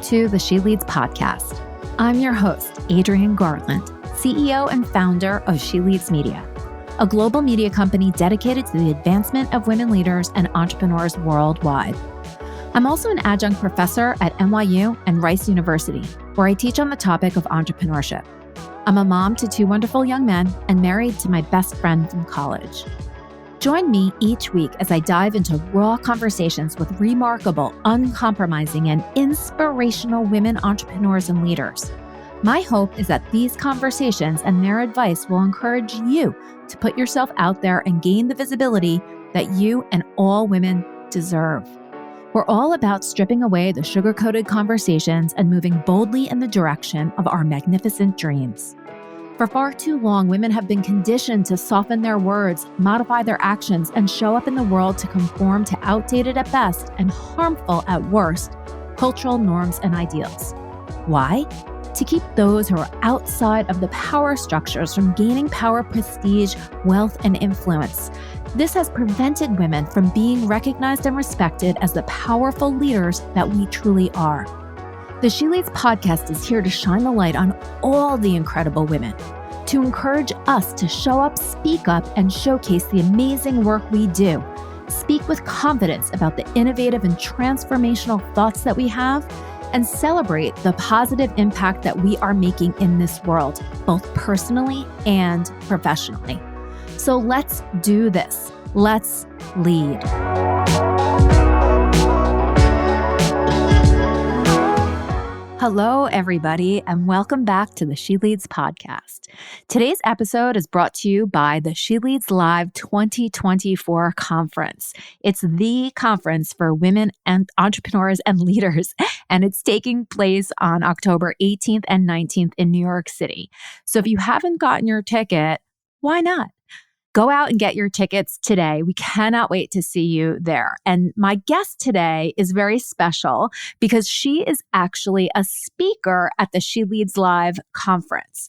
to the She Leads podcast. I'm your host, Adrienne Garland, CEO and founder of She Leads Media, a global media company dedicated to the advancement of women leaders and entrepreneurs worldwide. I'm also an adjunct professor at NYU and Rice University, where I teach on the topic of entrepreneurship. I'm a mom to two wonderful young men and married to my best friend from college. Join me each week as I dive into raw conversations with remarkable, uncompromising, and inspirational women entrepreneurs and leaders. My hope is that these conversations and their advice will encourage you to put yourself out there and gain the visibility that you and all women deserve. We're all about stripping away the sugar-coated conversations and moving boldly in the direction of our magnificent dreams. For far too long, women have been conditioned to soften their words, modify their actions, and show up in the world to conform to outdated at best and harmful at worst cultural norms and ideals. Why? To keep those who are outside of the power structures from gaining power, prestige, wealth, and influence. This has prevented women from being recognized and respected as the powerful leaders that we truly are. The She Leads podcast is here to shine the light on all the incredible women, to encourage us to show up, speak up, and showcase the amazing work we do. Speak with confidence about the innovative and transformational thoughts that we have, and celebrate the positive impact that we are making in this world, both personally and professionally. So let's do this. Let's lead. Hello, everybody, and welcome back to the She Leads podcast. Today's episode is brought to you by the She Leads Live 2024 conference. It's the conference for women and entrepreneurs and leaders, and it's taking place on October 18th and 19th in New York City. So if you haven't gotten your ticket, why not? Go out and get your tickets today. We cannot wait to see you there. And my guest today is very special because she is actually a speaker at the She Leads Live conference.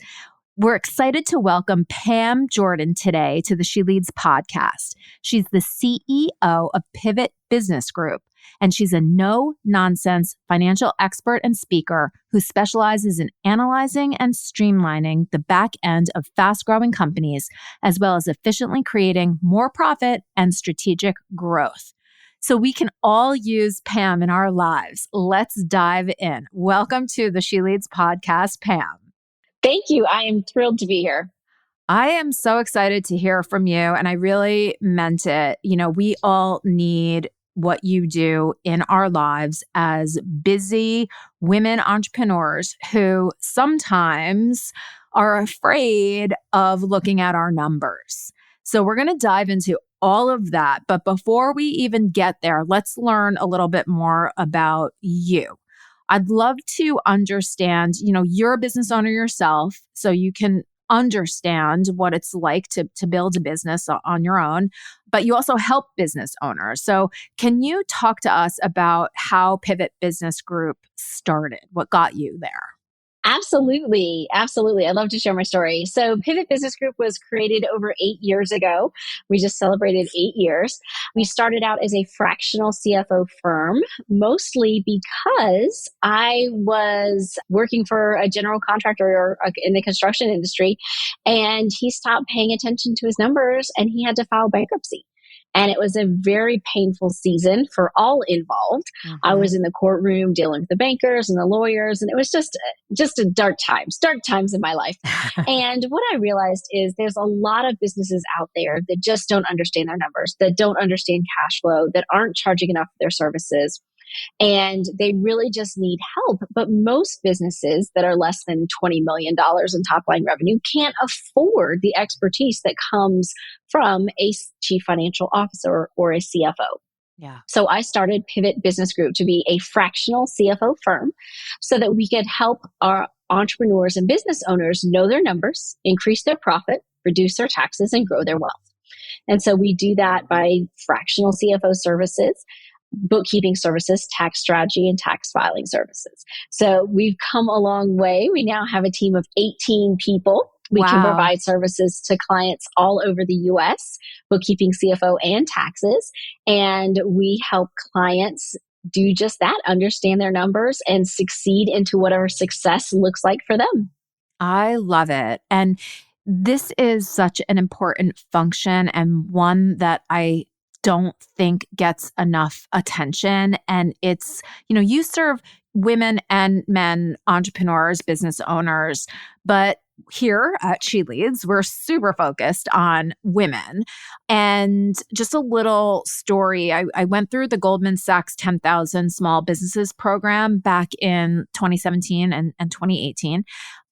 We're excited to welcome Pam Jordan today to the She Leads podcast. She's the CEO of Pivot Business Group, and she's a no-nonsense financial expert and speaker who specializes in analyzing and streamlining the back end of fast-growing companies, as well as efficiently creating more profit and strategic growth. So we can all use Pam in our lives. Let's dive in. Welcome to the She Leads podcast, Pam. Thank you. I am thrilled to be here. I am so excited to hear from you, and I really meant it. You know, we all need what you do in our lives as busy women entrepreneurs who sometimes are afraid of looking at our numbers. So we're going to dive into all of that. But before we even get there, let's learn a little bit more about you. I'd love to understand, you're a business owner yourself, so you can understand what it's like to build a business on your own, but you also help business owners. So can you talk to us about how Pivot Business Group started? What got you there? Absolutely. Absolutely. I'd love to share my story. So Pivot Business Group was created over 8 years ago. We just celebrated 8 years. We started out as a fractional CFO firm, mostly because I was working for a general contractor in the construction industry, and he stopped paying attention to his numbers and he had to file bankruptcy. And it was a very painful season for all involved. Mm-hmm. I was in the courtroom dealing with the bankers and the lawyers, and it was just a dark times in my life. And what I realized is there's a lot of businesses out there that just don't understand their numbers, that don't understand cash flow, that aren't charging enough for their services. And they really just need help. But most businesses that are less than $20 million in top line revenue can't afford the expertise that comes from a chief financial officer or a CFO. Yeah. So I started Pivot Business Group to be a fractional CFO firm so that we could help our entrepreneurs and business owners know their numbers, increase their profit, reduce their taxes, and grow their wealth. And so we do that by fractional CFO services, bookkeeping services, tax strategy, and tax filing services. So we've come a long way. We now have a team of 18 people. We can provide services to clients all over the U.S., bookkeeping, CFO, and taxes. And we help clients do just that, understand their numbers and succeed into whatever success looks like for them. I love it. And this is such an important function and one that I don't think gets enough attention. And it's, you serve women and men, entrepreneurs, business owners, but here at She Leads, we're super focused on women. And just a little story, I went through the Goldman Sachs 10,000 Small Businesses program back in 2017 and 2018.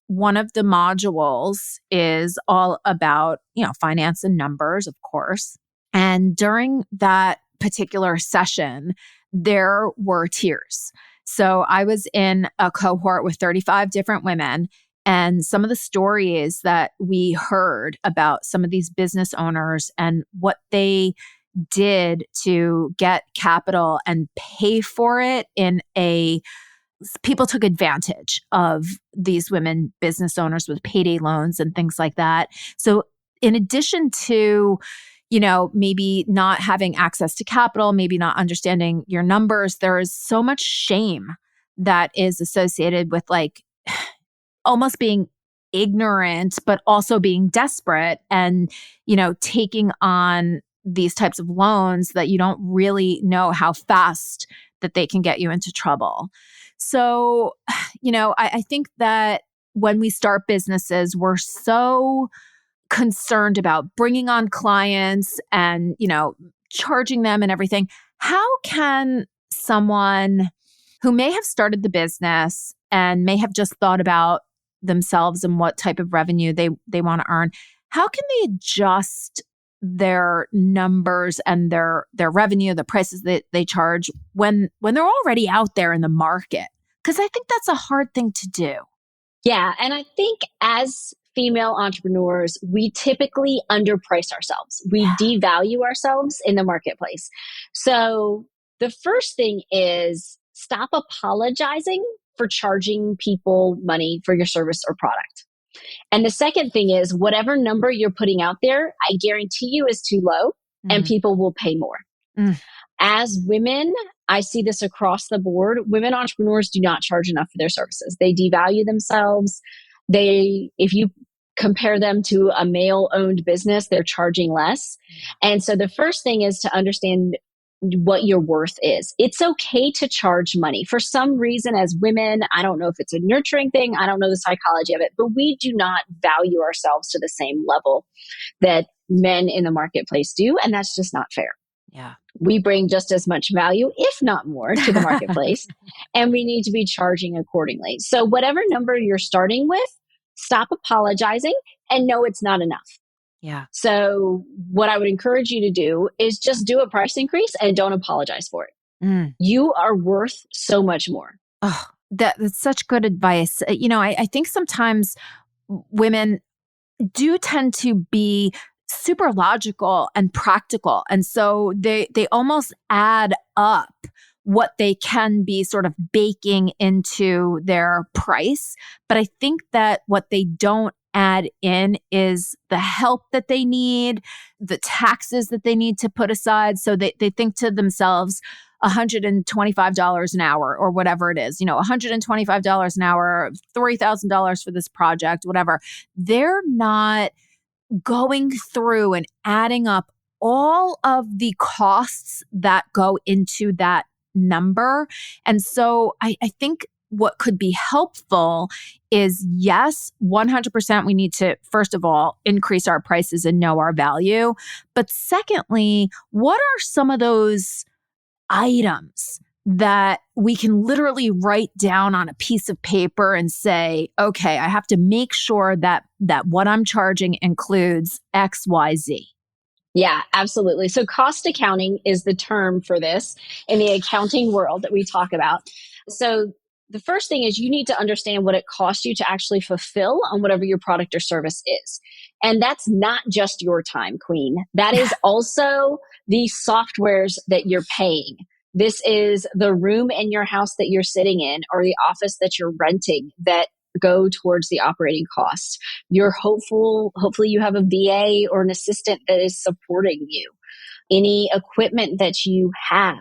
One of the modules is all about, finance and numbers, of course. And during that particular session, there were tears. So I was in a cohort with 35 different women. And some of the stories that we heard about some of these business owners and what they did to get capital and pay for it people took advantage of these women business owners with payday loans and things like that. So in addition to, maybe not having access to capital, maybe not understanding your numbers, there is so much shame that is associated with almost being ignorant, but also being desperate and, taking on these types of loans that you don't really know how fast that they can get you into trouble. So, I think that when we start businesses, we're so concerned about bringing on clients and, charging them and everything. How can someone who may have started the business and may have just thought about themselves and what type of revenue they want to earn, how can they adjust their numbers and their revenue, the prices that they charge when they're already out there in the market? Because I think that's a hard thing to do. Yeah. And I think as female entrepreneurs, we typically underprice ourselves. We devalue ourselves in the marketplace. So the first thing is stop apologizing for charging people money for your service or product. And the second thing is whatever number you're putting out there, I guarantee you is too low and people will pay more. As women, I see this across the board. Women entrepreneurs do not charge enough for their services. They devalue themselves. If you compare them to a male-owned business, they're charging less. And so the first thing is to understand what your worth is. It's okay to charge money. For some reason, as women, I don't know if it's a nurturing thing, I don't know the psychology of it, but we do not value ourselves to the same level that men in the marketplace do. And that's just not fair. Yeah. We bring just as much value, if not more, to the marketplace, and we need to be charging accordingly. So whatever number you're starting with, stop apologizing and know it's not enough. Yeah. So what I would encourage you to do is just do a price increase and don't apologize for it. You are worth so much more. Oh, that's such good advice. I think sometimes women do tend to be super logical and practical. And so they almost add up what they can be sort of baking into their price. But I think that what they don't add in is the help that they need, the taxes that they need to put aside. So they think to themselves, $125 an hour or whatever it is, $125 an hour, $3,000 for this project, whatever. They're not going through and adding up all of the costs that go into that number. And so I think what could be helpful is, yes, 100% we need to, first of all, increase our prices and know our value. But secondly, what are some of those items that we can literally write down on a piece of paper and say, okay, I have to make sure that what I'm charging includes X, Y, Z? Yeah, absolutely. So cost accounting is the term for this in the accounting world that we talk about. So the first thing is you need to understand what it costs you to actually fulfill on whatever your product or service is. And that's not just your time, Queen. That is also the softwares that you're paying. This is the room in your house that you're sitting in or the office that you're renting that go towards the operating costs. Hopefully you have a VA or an assistant that is supporting you. Any equipment that you have,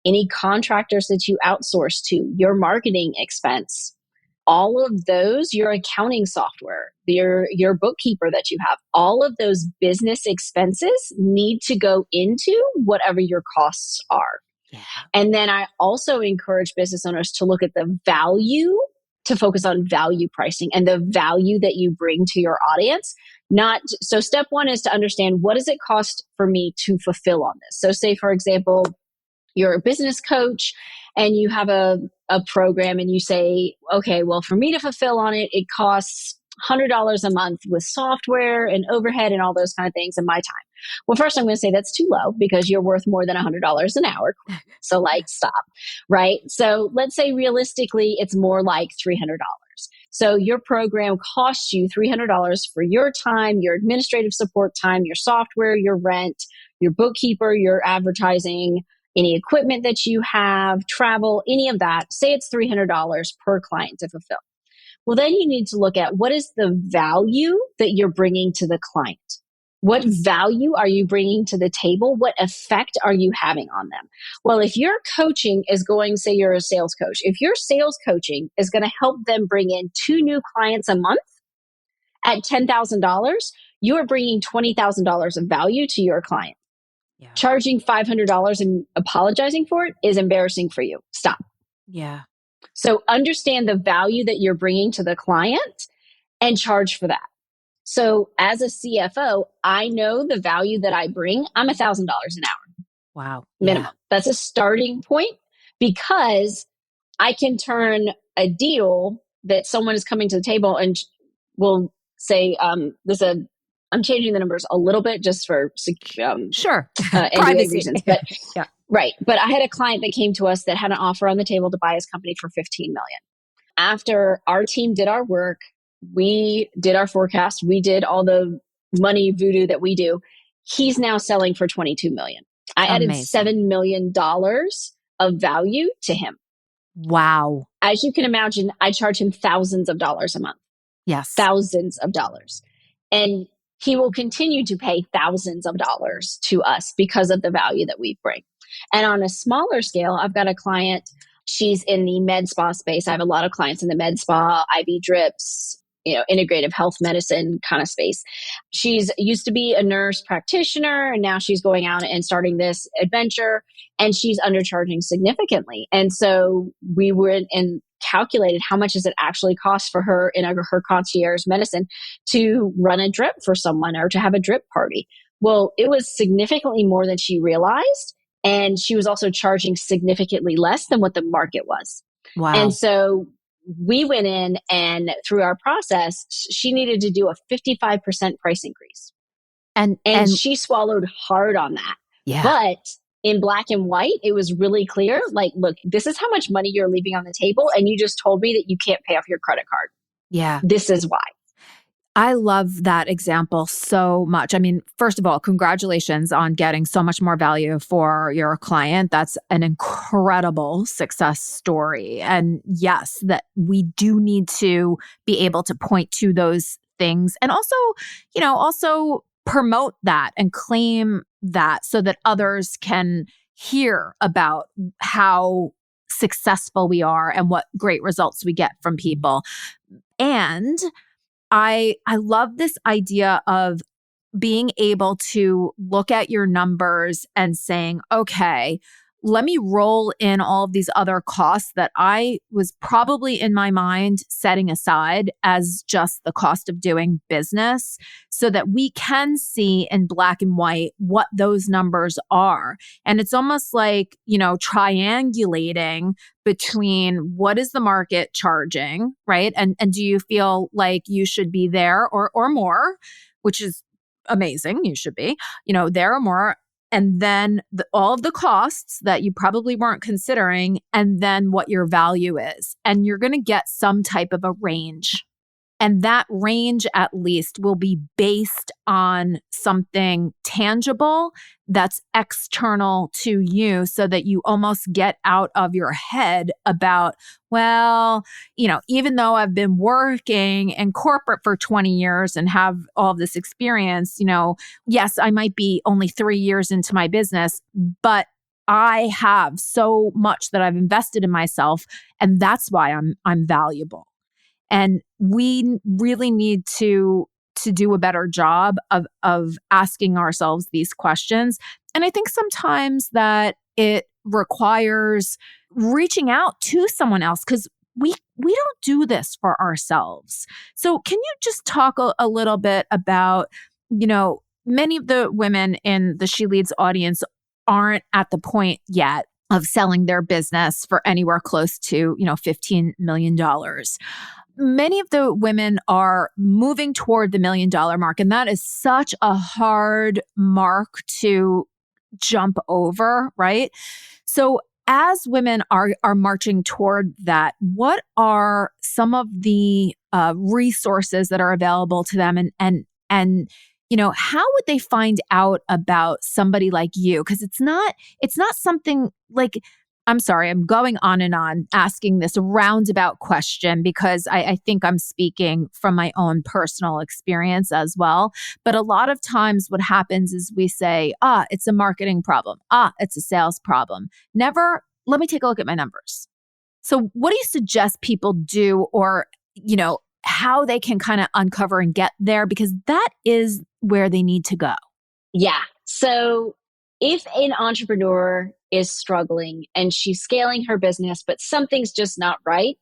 any contractors that you outsource to, your marketing expense, all of those, your accounting software, your bookkeeper that you have, all of those business expenses need to go into whatever your costs are. Yeah. And then I also encourage business owners to look at the value, to focus on value pricing and the value that you bring to your audience. So step one is to understand, what does it cost for me to fulfill on this? So say, for example, you're a business coach and you have a program and you say, okay, well, for me to fulfill on it, it costs $100 a month with software and overhead and all those kind of things and my time. Well, first I'm going to say that's too low because you're worth more than $100 an hour. So stop, right? So let's say realistically, it's more like $300. So your program costs you $300 for your time, your administrative support time, your software, your rent, your bookkeeper, your advertising, any equipment that you have, travel, any of that. Say it's $300 per client to fulfill. Well, then you need to look at, what is the value that you're bringing to the client? What value are you bringing to the table? What effect are you having on them? Well, if your coaching is going, say you're a sales coach, if your sales coaching is going to help them bring in 2 new clients a month at $10,000, you are bringing $20,000 of value to your client. Yeah. Charging $500 and apologizing for it is embarrassing for you. Stop. Yeah. So understand the value that you're bringing to the client and charge for that. So as a CFO, I know the value that I bring. I'm $1,000 an hour. Wow. Minimum. Yeah. That's a starting point, because I can turn a deal that someone is coming to the table and will say, I'm changing the numbers a little bit just for Sure. NDA Privacy reasons, but yeah. Right. But I had a client that came to us that had an offer on the table to buy his company for $15 million. After our team did our work, we did our forecast, we did all the money voodoo that we do. He's now selling for $22 million. I added $7 million of value to him. Wow. As you can imagine, I charge him thousands of dollars a month. Yes. Thousands of dollars. And he will continue to pay thousands of dollars to us because of the value that we bring. And on a smaller scale, I've got a client, she's in the med spa space. I have a lot of clients in the med spa, IV drips, integrative health medicine kind of space. She's used to be a nurse practitioner, and now she's going out and starting this adventure, and she's undercharging significantly. And so we went and calculated how much does it actually cost for her in her concierge medicine to run a drip for someone or to have a drip party. Well, it was significantly more than she realized. And she was also charging significantly less than what the market was. Wow. And so we went in, and through our process, she needed to do a 55% price increase. And she swallowed hard on that. Yeah. But in black and white, it was really clear, look, this is how much money you're leaving on the table. And you just told me that you can't pay off your credit card. Yeah. This is why. I love that example so much. I mean, first of all, congratulations on getting so much more value for your client. That's an incredible success story. And yes, that we do need to be able to point to those things and also promote that and claim that so that others can hear about how successful we are and what great results we get from people. And I love this idea of being able to look at your numbers and saying, okay, let me roll in all of these other costs that I was probably in my mind setting aside as just the cost of doing business, so that we can see in black and white what those numbers are. And it's almost like, triangulating between what is the market charging, right? And do you feel like you should be there or more, which is amazing. You should be, there or more. And then all of the costs that you probably weren't considering, and then what your value is. And you're going to get some type of a range. And that range, at least, will be based on something tangible that's external to you, so that you almost get out of your head about, well, even though I've been working in corporate for 20 years and have all this experience, yes, I might be only 3 years into my business, but I have so much that I've invested in myself, and that's why I'm valuable. And we really need to do a better job of asking ourselves these questions. And I think sometimes that it requires reaching out to someone else, because we don't do this for ourselves. So can you just talk a little bit about, many of the women in the She Leads audience aren't at the point yet of selling their business for anywhere close to, $15 million. Many of the women are moving toward the $1 million mark, and that is such a hard mark to jump over, right? So as women are marching toward that, what are some of the resources that are available to them, and how would they find out about somebody like you? Because it's not something like, I'm sorry, I'm going on and on asking this roundabout question because I think I'm speaking from my own personal experience as well. But a lot of times what happens is we say, it's a marketing problem. It's a sales problem. Never, let me take a look at my numbers. So what do you suggest people do, or, how they can kind of uncover and get there? Because that is where they need to go. Yeah. So if an entrepreneur is struggling and she's scaling her business, but something's just not right,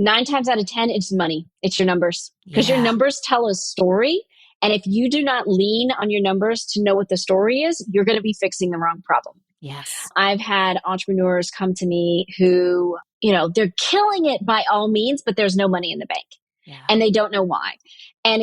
9 times out of 10, it's money. It's your numbers, because your numbers tell a story. And if you do not lean on your numbers to know what the story is, you're going to be fixing the wrong problem. Yes. I've had entrepreneurs come to me who, they're killing it by all means, but there's no money in the bank. Yeah. And they don't know why. And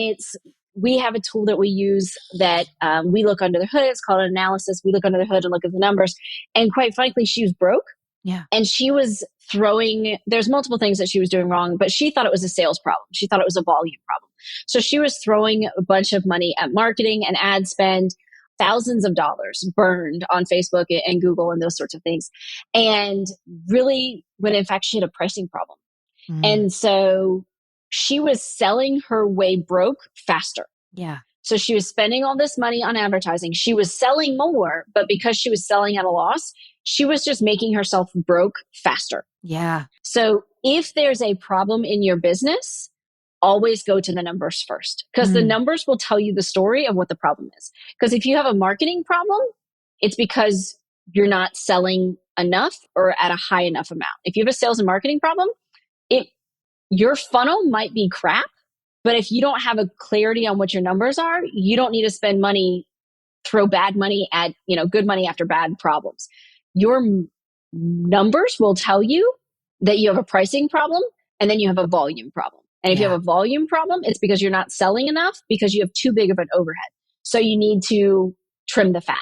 we have a tool that we use that we look under the hood. It's called an analysis. We look under the hood and look at the numbers. And quite frankly, she was broke. Yeah. And she was there's multiple things that she was doing wrong, but she thought it was a sales problem. She thought it was a volume problem. So she was throwing a bunch of money at marketing and ad spend, thousands of dollars burned on Facebook and Google and those sorts of things. And really, when in fact she had a pricing problem. And so she was selling her way broke faster. Yeah. So she was spending all this money on advertising. She was selling more, but because she was selling at a loss, she was just making herself broke faster. Yeah. So if there's a problem in your business, always go to the numbers first, because the numbers will tell you the story of what the problem is. Because if you have a marketing problem, it's because you're not selling enough or at a high enough amount. If you have a sales and marketing problem, your funnel might be crap, but if you don't have a clarity on what your numbers are, you don't need to spend money, throw bad money at, good money after bad problems. Your numbers will tell you that you have a pricing problem, and then you have a volume problem. And if you have a volume problem, it's because you're not selling enough, because you have too big of an overhead. So you need to trim the fat.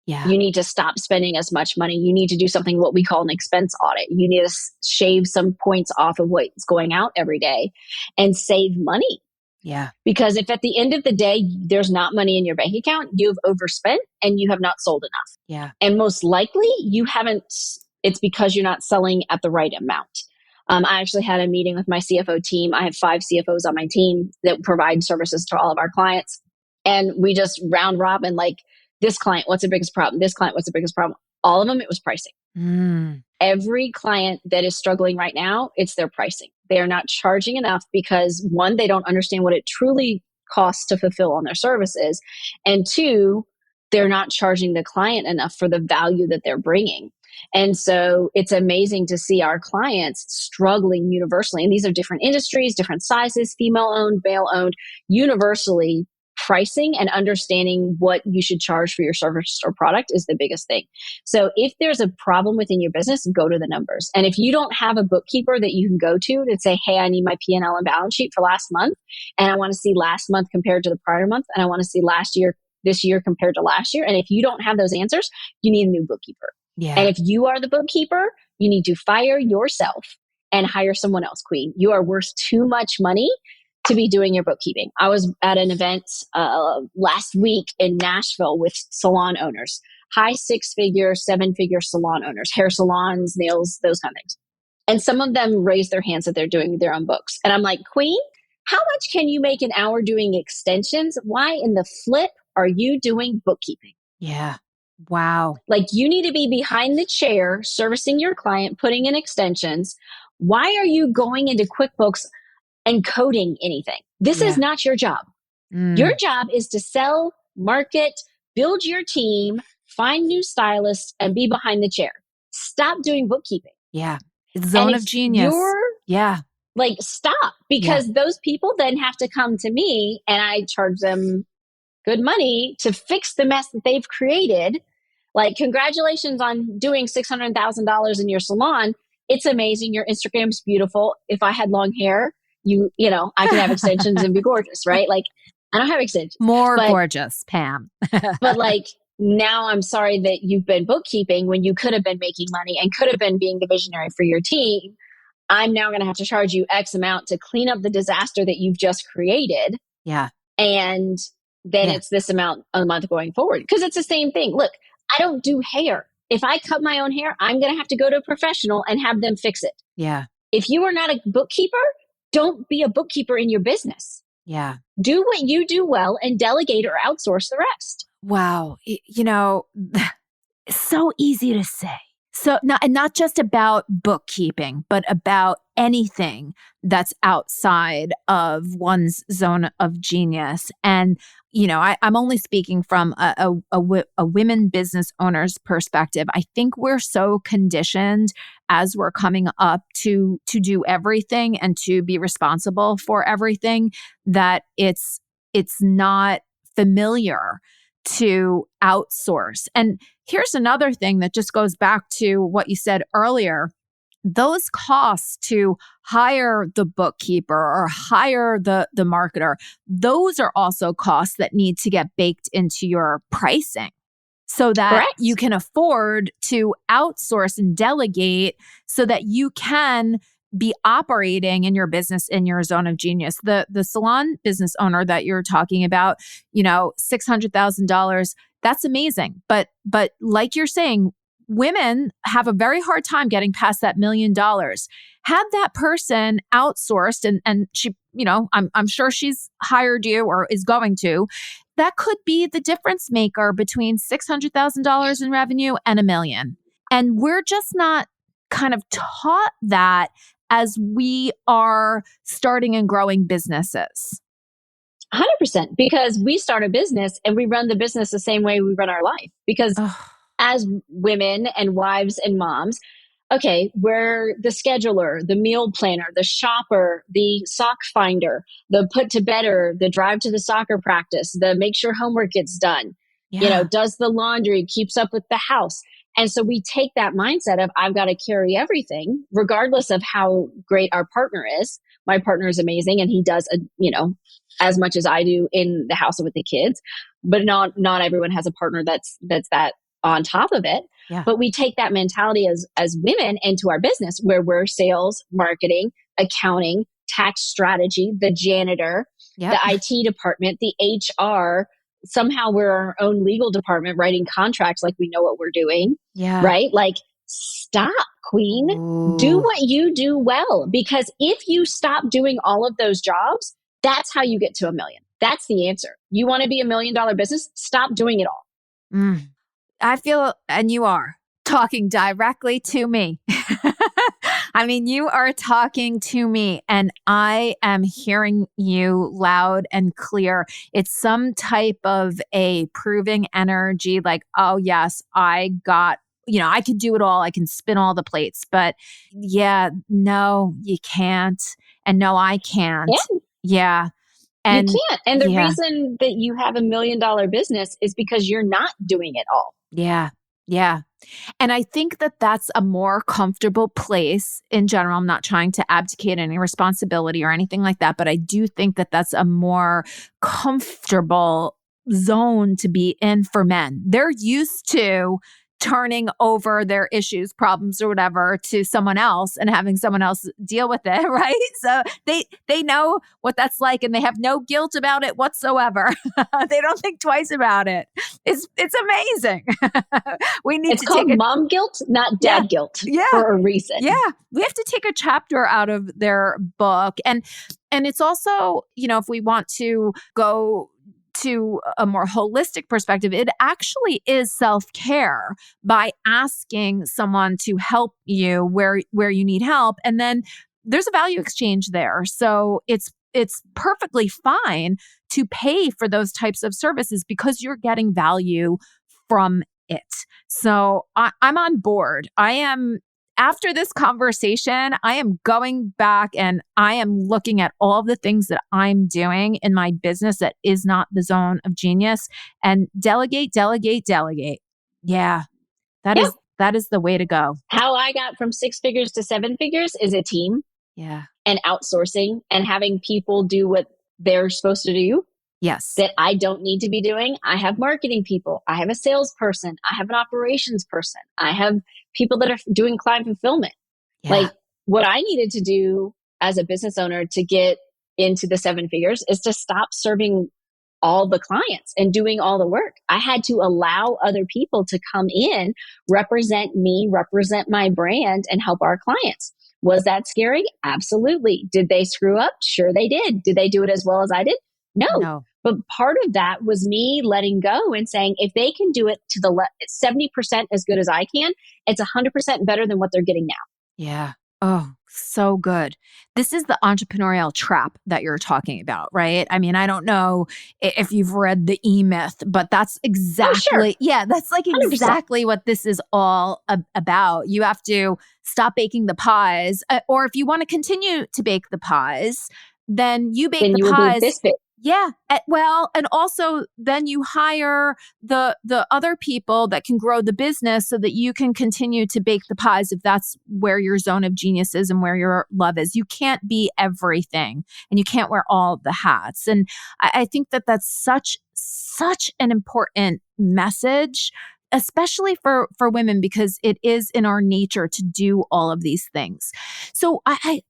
Yeah. You need to stop spending as much money. You need to do something what we call an expense audit. You need to shave some points off of what's going out every day and save money. Yeah. Because if at the end of the day, there's not money in your bank account, you've overspent and you have not sold enough. Yeah. And most likely it's because you're not selling at the right amount. I actually had a meeting with my CFO team. I have 5 CFOs on my team that provide services to all of our clients. And we just round robin, like, this client, what's the biggest problem? This client, what's the biggest problem? All of them, it was pricing. Every client that is struggling right now, it's their pricing. They are not charging enough because, 1, they don't understand what it truly costs to fulfill on their services. And 2, they're not charging the client enough for the value that they're bringing. And so it's amazing to see our clients struggling universally. And these are different industries, different sizes, female-owned, male-owned, universally. Pricing and understanding what you should charge for your service or product is the biggest thing. So if there's a problem within your business, go to the numbers. And if you don't have a bookkeeper that you can go to say, hey, I need my P&L and balance sheet for last month, and I want to see last month compared to the prior month, and I want to see this year compared to last year. And if you don't have those answers, you need a new bookkeeper. Yeah. And if you are the bookkeeper, you need to fire yourself and hire someone else, Queen. You are worth too much money to be doing your bookkeeping. I was at an event last week in Nashville with salon owners, high 6-figure, 7-figure salon owners, hair salons, nails, those kind of things. And some of them raised their hands that they're doing their own books. And I'm like, Queen, how much can you make an hour doing extensions? Why in the flip are you doing bookkeeping? Yeah. Wow. Like you need to be behind the chair, servicing your client, putting in extensions. Why are you going into QuickBooks and coding anything? This is Yeah. not your job. Your job is to sell, market, build your team, find new stylists, and be behind the chair. Stop doing bookkeeping. Yeah. It's And zone if of genius. you're Yeah. like, stop, Yeah. because those people then have to come to me and I charge them good money to fix the mess that they've created. Like, congratulations on doing $600,000 in your salon. It's amazing. Your Instagram's beautiful. If I had long hair, I could have extensions and be gorgeous, right? Like, I don't have extensions. More but, gorgeous, Pam. but like, now I'm sorry that you've been bookkeeping when you could have been making money and could have been being the visionary for your team. I'm now going to have to charge you X amount to clean up the disaster that you've just created. Yeah. And then it's this amount a month going forward. Because it's the same thing. Look, I don't do hair. If I cut my own hair, I'm going to have to go to a professional and have them fix it. Yeah. If you are not a bookkeeper, don't be a bookkeeper in your business. Yeah. Do what you do well and delegate or outsource the rest. Wow. It's so easy to say. So not just about bookkeeping, but about anything that's outside of one's zone of genius. And, I'm only speaking from a women business owner's perspective. I think we're so conditioned as we're coming up to do everything and to be responsible for everything that it's not familiar to outsource. And here's another thing that just goes back to what you said earlier. Those costs to hire the bookkeeper or hire the marketer, those are also costs that need to get baked into your pricing so that Correct. you can afford to outsource and delegate so that you can be operating in your business in your zone of genius. The salon business owner that you're talking about, $600,000, that's amazing. But like you're saying, women have a very hard time getting past that $1 million. Have that person outsourced and she, I'm sure she's hired you or is going to. That could be the difference maker between $600,000 in revenue and $1 million. And we're just not kind of taught that as we are starting and growing businesses. 100%, because we start a business and we run the business the same way we run our life. Because as women and wives and moms, okay, we're the scheduler, the meal planner, the shopper, the sock finder, the put to bedder, the drive to the soccer practice, the make sure homework gets done, does the laundry, keeps up with the house. And so we take that mindset of I've got to carry everything, regardless of how great our partner is. My partner is amazing and he does, as much as I do in the house with the kids, but not everyone has a partner that's that on top of it. Yeah. But we take that mentality as women into our business where we're sales, marketing, accounting, tax strategy, the janitor, the IT department, the HR. Somehow we're our own legal department writing contracts like we know what we're doing. Yeah. Right? Like, stop, queen. Ooh. Do what you do well. Because if you stop doing all of those jobs, that's how you get to $1 million. That's the answer. You want to be $1 million business? Stop doing it all. I feel, and you are talking directly to me. I mean, you are talking to me and I am hearing you loud and clear. It's some type of a proving energy like, oh yes, I could do it all. I can spin all the plates, but no, you can't. And no, I can't. Yeah. And you can't. And the reason that you have $1 million business is because you're not doing it all. Yeah. Yeah. And I think that that's a more comfortable place in general. I'm not trying to abdicate any responsibility or anything like that, but I do think that that's a more comfortable zone to be in for men. They're used to turning over their issues, problems, or whatever to someone else and having someone else deal with it, right? So they know what that's like and they have no guilt about it whatsoever. They don't think twice about it. It's amazing. It's called mom guilt, not dad guilt for a reason. Yeah. We have to take a chapter out of their book. And it's also, if we want to go to a more holistic perspective, it actually is self-care by asking someone to help you where you need help. And then there's a value exchange there. So it's perfectly fine to pay for those types of services because you're getting value from it. So I'm on board. After this conversation, I am going back and I am looking at all of the things that I'm doing in my business that is not the zone of genius, and delegate, delegate, delegate. Yeah, that Yeah. is the way to go. How I got from 6 figures to 7 figures is a team. Yeah. And outsourcing and having people do what they're supposed to do. Yes. That I don't need to be doing. I have marketing people. I have a salesperson. I have an operations person. I have people that are doing client fulfillment. Yeah. Like what I needed to do as a business owner to get into the 7 figures is to stop serving all the clients and doing all the work. I had to allow other people to come in, represent me, represent my brand, and help our clients. Was that scary? Absolutely. Did they screw up? Sure they did. Did they do it as well as I did? No. But part of that was me letting go and saying, if they can do it to the 70% as good as I can, it's 100% better than what they're getting now. Yeah. Oh, so good. This is the entrepreneurial trap that you're talking about, right? I mean, I don't know if you've read the E-Myth, but that's exactly, that's like exactly 100%. What this is all about. You have to stop baking the pies, or if you want to continue to bake the pies, then you bake the pies. This big. Yeah. Well, and also then you hire the other people that can grow the business so that you can continue to bake the pies if that's where your zone of genius is and where your love is. You can't be everything and you can't wear all the hats. And I think that that's such an important message, especially for women, because it is in our nature to do all of these things. So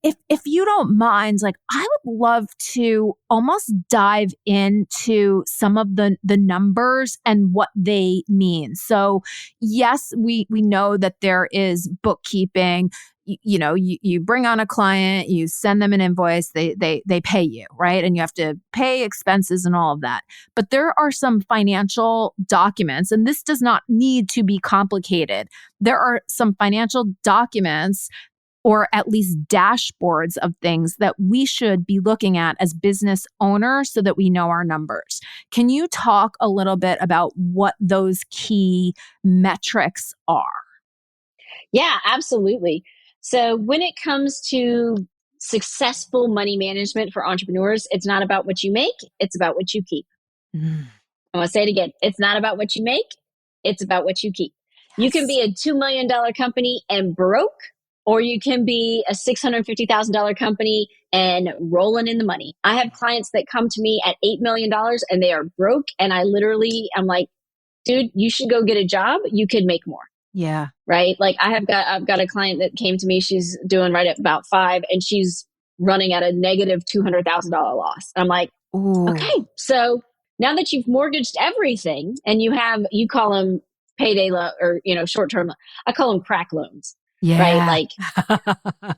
if you don't mind, like I would love to almost dive into some of the numbers and what they mean. So yes, we know that there is bookkeeping. You bring on a client, you send them an invoice, they pay you, right? And you have to pay expenses and all of that. But there are some financial documents, and this does not need to be complicated. There are some financial documents or at least dashboards of things that we should be looking at as business owners so that we know our numbers. Can you talk a little bit about what those key metrics are? Yeah, absolutely. So when it comes to successful money management for entrepreneurs, it's not about what you make, it's about what you keep. I want to say it again. It's not about what you make, it's about what you keep. Yes. You can be a $2 million company and broke, or you can be a $650,000 company and rolling in the money. I have clients that come to me at $8 million and they are broke. And I'm like, dude, you should go get a job. You could make more. Yeah. Right. Like I've got a client that came to me. She's doing right at about 5 and she's running at a negative $200,000 loss. I'm like, ooh. Okay, so now that you've mortgaged everything and you call them payday or, short-term, I call them crack loans. Yeah. Right.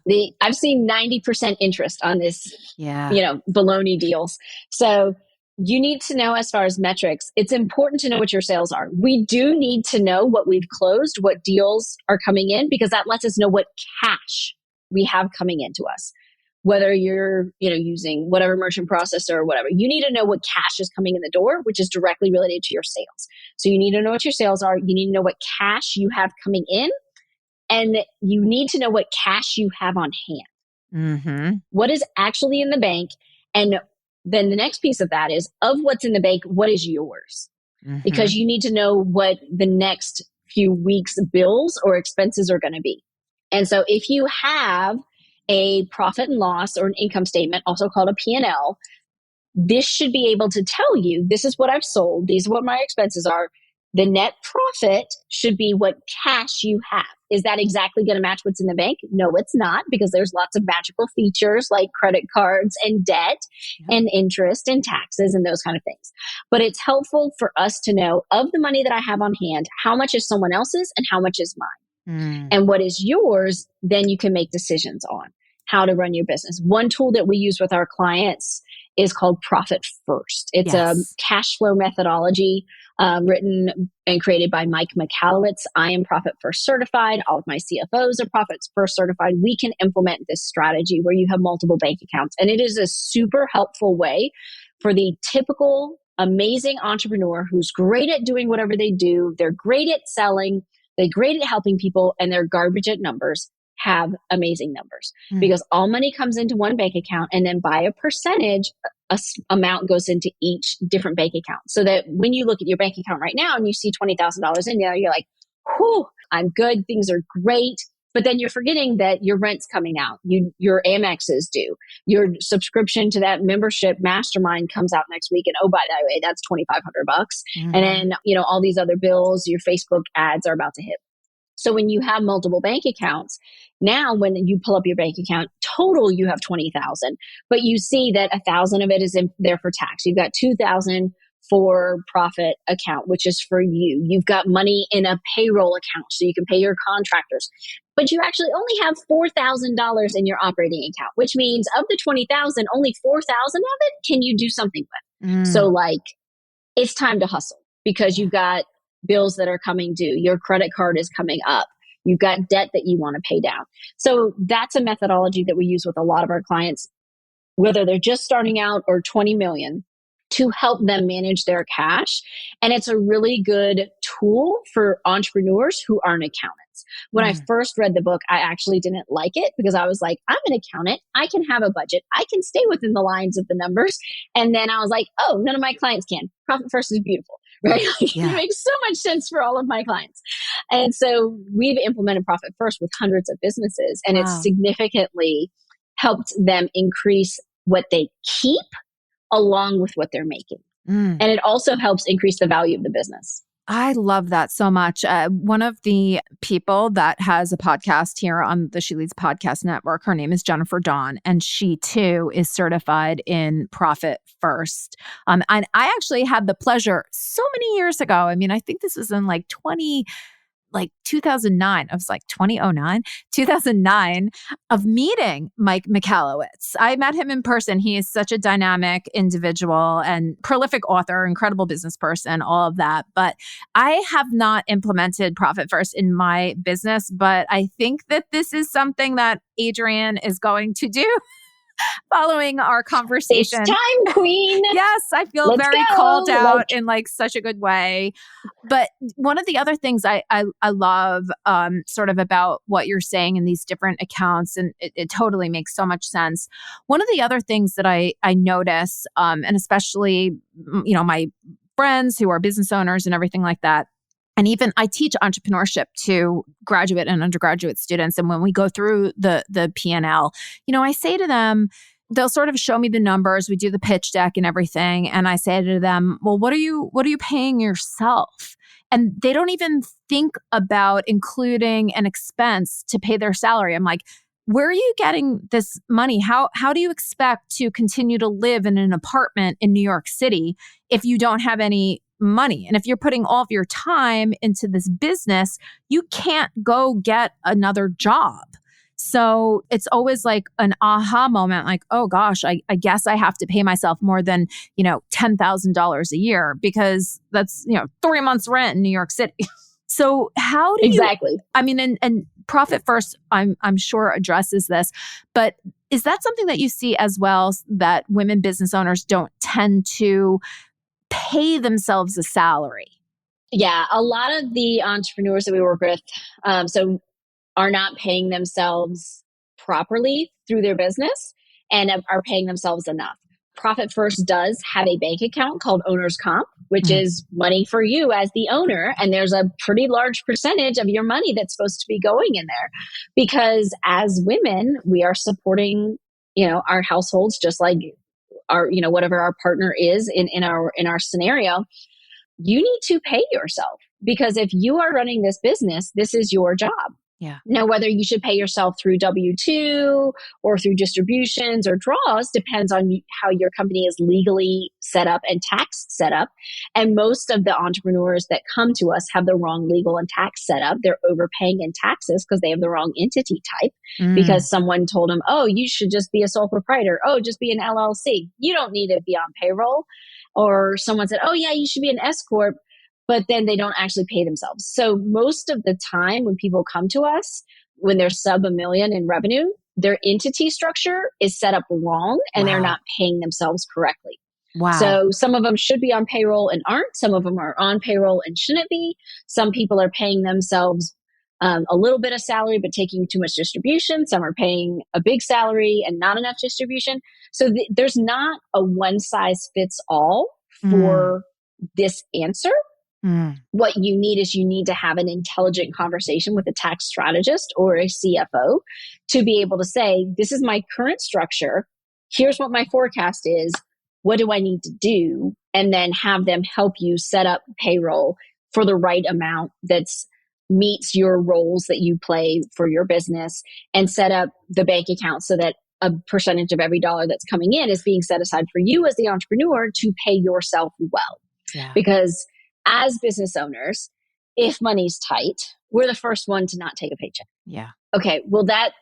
Like I've seen 90% interest on this, baloney deals. So you need to know, as far as metrics, it's important to know what your sales are. We do need to know what we've closed, what deals are coming in, because that lets us know what cash we have coming into us. Whether you're, using whatever merchant processor or whatever, you need to know what cash is coming in the door, which is directly related to your sales. So you need to know what your sales are. You need to know what cash you have coming in, and you need to know what cash you have on hand. Mm-hmm. What is actually in the bank, and then the next piece of that is, of what's in the bank, what is yours? Mm-hmm. Because you need to know what the next few weeks' bills or expenses are going to be. And so if you have a profit and loss or an income statement, also called a P&L, this should be able to tell you, this is what I've sold, these are what my expenses are. The net profit should be what cash you have. Is that exactly going to match what's in the bank? No, it's not, because there's lots of magical features like credit cards and debt and interest and taxes and those kind of things. But it's helpful for us to know, of the money that I have on hand, how much is someone else's and how much is mine. And what is yours, then you can make decisions on how to run your business. One tool that we use with our clients is called Profit First. It's a Yes. cash flow methodology written and created by Michalowicz. I am Profit First certified. All of my CFOs are Profit First certified. We can implement this strategy where you have multiple bank accounts. And it is a super helpful way for the typical amazing entrepreneur who's great at doing whatever they do. They're great at selling. They're great at helping people, and they're garbage at numbers. Have amazing numbers because all money comes into one bank account, and then by a percentage, amount goes into each different bank account. So that when you look at your bank account right now and you see $20,000 in there, you're like, whew, I'm good. Things are great. But then you're forgetting that your rent's coming out. Your Amex is due. Your subscription to that membership mastermind comes out next week. And oh, by the way, that's $2,500. And then, all these other bills, your Facebook ads are about to hit. So when you have multiple bank accounts, now when you pull up your bank account, total you have 20,000, but you see that 1,000 of it is in there for tax. You've got 2,000 for profit account, which is for you. You've got money in a payroll account so you can pay your contractors, but you actually only have $4,000 in your operating account, which means of the 20,000, only 4,000 of it can you do something with. So it's time to hustle because you've got bills that are coming due. Your credit card is coming up. You've got debt that you want to pay down. So that's a methodology that we use with a lot of our clients, whether they're just starting out or 20 million, to help them manage their cash. And it's a really good tool for entrepreneurs who aren't accountants. When I first read the book, I actually didn't like it because I was like, I'm an accountant. I can have a budget. I can stay within the lines of the numbers. And then I was like, oh, none of my clients can. Profit First is beautiful. Right? It makes so much sense for all of my clients. And so we've implemented Profit First with hundreds of businesses, and it's significantly helped them increase what they keep along with what they're making. And it also helps increase the value of the business. I love that so much. One of the people that has a podcast here on the She Leads Podcast Network, her name is Jennifer Dawn, and she too is certified in Profit First. And I actually had the pleasure so many years ago. I mean, I think this was in 2009. I was like 2009 of meeting Mike Michalowicz. I met him in person. He is such a dynamic individual and prolific author, incredible business person, all of that. But I have not implemented Profit First in my business, but I think that this is something that Adrienne is going to do. Following our conversation. It's time, queen. Yes, I feel very called out in such a good way. But one of the other things I love sort of about what you're saying in these different accounts, and it totally makes so much sense. One of the other things that I notice, and especially, my friends who are business owners and everything like that, and even I teach entrepreneurship to graduate and undergraduate students. And when we go through the P&L, I say to them, they'll sort of show me the numbers. We do the pitch deck and everything. And I say to them, well, what are you paying yourself? And they don't even think about including an expense to pay their salary. I'm like, where are you getting this money? How do you expect to continue to live in an apartment in New York City if you don't have any money? And if you're putting all of your time into this business, you can't go get another job. So it's always like an aha moment, like, oh gosh, I guess I have to pay myself more than, $10,000 a year because that's, 3 months rent in New York City. So how do you, I mean, and Profit First, I'm sure addresses this, but is that something that you see as well, that women business owners don't tend to pay themselves a salary? Yeah, a lot of the entrepreneurs that we work with are not paying themselves properly through their business and are paying themselves enough. Profit First does have a bank account called Owner's Comp, which is money for you as the owner. And there's a pretty large percentage of your money that's supposed to be going in there because as women, we are supporting, our households just like our, whatever our partner is in our scenario. You need to pay yourself because if you are running this business, this is your job. Yeah. Now, whether you should pay yourself through W-2 or through distributions or draws depends on how your company is legally set up and tax set up. And most of the entrepreneurs that come to us have the wrong legal and tax setup. They're overpaying in taxes because they have the wrong entity type because someone told them, oh, you should just be a sole proprietor. Oh, just be an LLC. You don't need to be on payroll. Or someone said, oh, yeah, you should be an S Corp. But then they don't actually pay themselves. So most of the time when people come to us, when they're sub $1 million in revenue, their entity structure is set up wrong and they're not paying themselves correctly. Wow. So some of them should be on payroll and aren't. Some of them are on payroll and shouldn't be. Some people are paying themselves a little bit of salary, but taking too much distribution. Some are paying a big salary and not enough distribution. So there's not a one size fits all for this answer. What you need is you need to have an intelligent conversation with a tax strategist or a CFO to be able to say, this is my current structure. Here's what my forecast is. What do I need to do? And then have them help you set up payroll for the right amount that meets your roles that you play for your business, and set up the bank account so that a percentage of every dollar that's coming in is being set aside for you as the entrepreneur to pay yourself well. Yeah. Because as business owners, if money's tight, we're the first one to not take a paycheck. Yeah. Okay, well that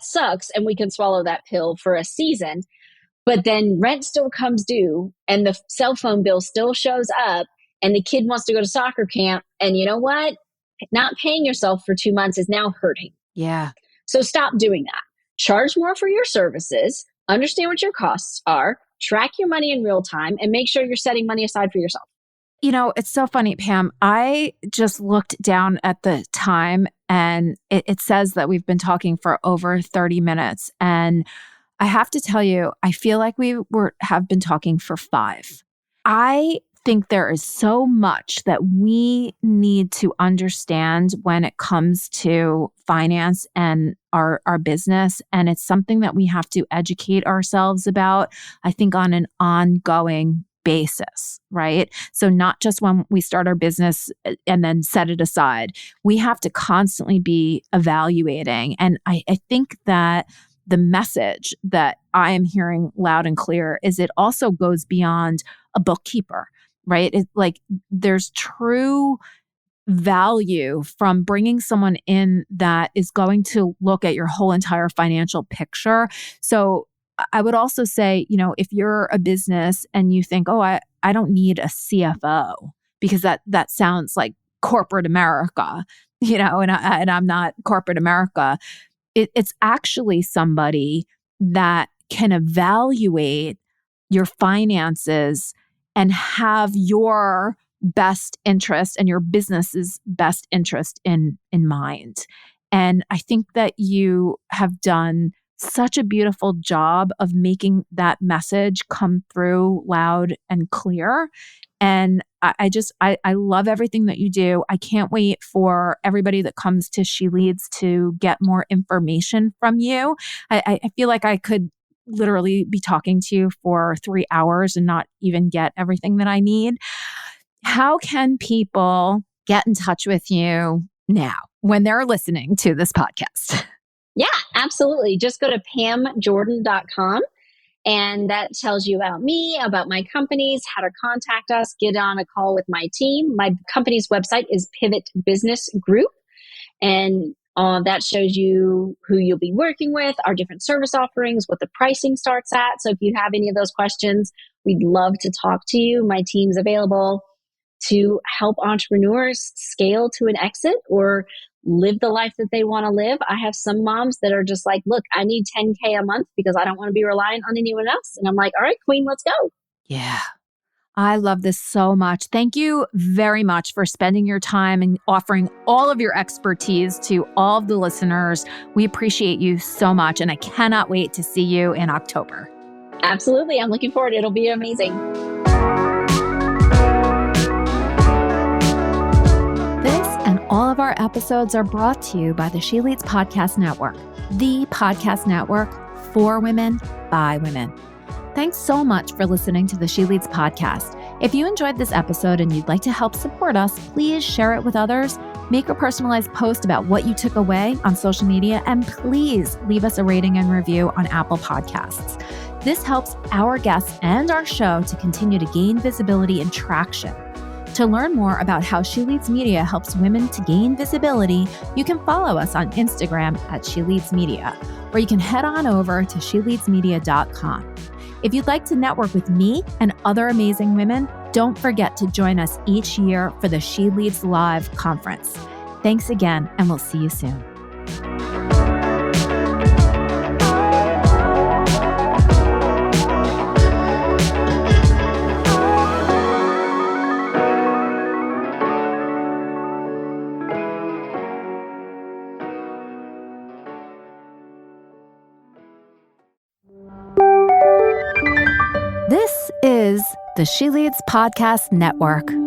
sucks, and we can swallow that pill for a season, but then rent still comes due and the cell phone bill still shows up and the kid wants to go to soccer camp, and you know what? Not paying yourself for 2 months is now hurting. Yeah. So stop doing that. Charge more for your services, understand what your costs are, track your money in real time, and make sure you're setting money aside for yourself. You know, it's so funny, Pam. I just looked down at the time and it says that we've been talking for over 30 minutes. And I have to tell you, I feel like we have been talking for 5. I think there is so much that we need to understand when it comes to finance and our business. And it's something that we have to educate ourselves about, I think, on an ongoing basis, right? So not just when we start our business and then set it aside. We have to constantly be evaluating. And I think that the message that I am hearing loud and clear is it also goes beyond a bookkeeper, right? It's like there's true value from bringing someone in that is going to look at your whole entire financial picture. So I would also say, you know, if you're a business and you think, oh, I don't need a CFO because that sounds like corporate America, you know, and I'm not corporate America. It's actually somebody that can evaluate your finances and have your best interest and your business's best interest in mind. And I think that you have done such a beautiful job of making that message come through loud and clear. And I love everything that you do. I can't wait for everybody that comes to She Leads to get more information from you. I feel like I could literally be talking to you for 3 hours and not even get everything that I need. How can people get in touch with you now when they're listening to this podcast? Yeah, absolutely. Just go to pamjordan.com, and that tells you about me, about my companies, how to contact us, get on a call with my team. My company's website is Pivot Business Group, and that shows you who you'll be working with, our different service offerings, what the pricing starts at. So if you have any of those questions, we'd love to talk to you. My team's available to help entrepreneurs scale to an exit or live the life that they want to live. I have some moms that are just like, look, I need 10K a month because I don't want to be reliant on anyone else. And I'm like, all right, queen, let's go. Yeah. I love this so much. Thank you very much for spending your time and offering all of your expertise to all of the listeners. We appreciate you so much. And I cannot wait to see you in October. Absolutely. I'm looking forward. It'll be amazing. All of our episodes are brought to you by the She Leads Podcast Network, the podcast network for women, by women. Thanks so much for listening to the She Leads podcast. If you enjoyed this episode and you'd like to help support us, please share it with others, make a personalized post about what you took away on social media, and please leave us a rating and review on Apple Podcasts. This helps our guests and our show to continue to gain visibility and traction. To learn more about how She Leads Media helps women to gain visibility, you can follow us on Instagram at She Leads Media, or you can head on over to sheleadsmedia.com. If you'd like to network with me and other amazing women, don't forget to join us each year for the She Leads Live conference. Thanks again, and we'll see you soon. This is the She Leads Podcast Network.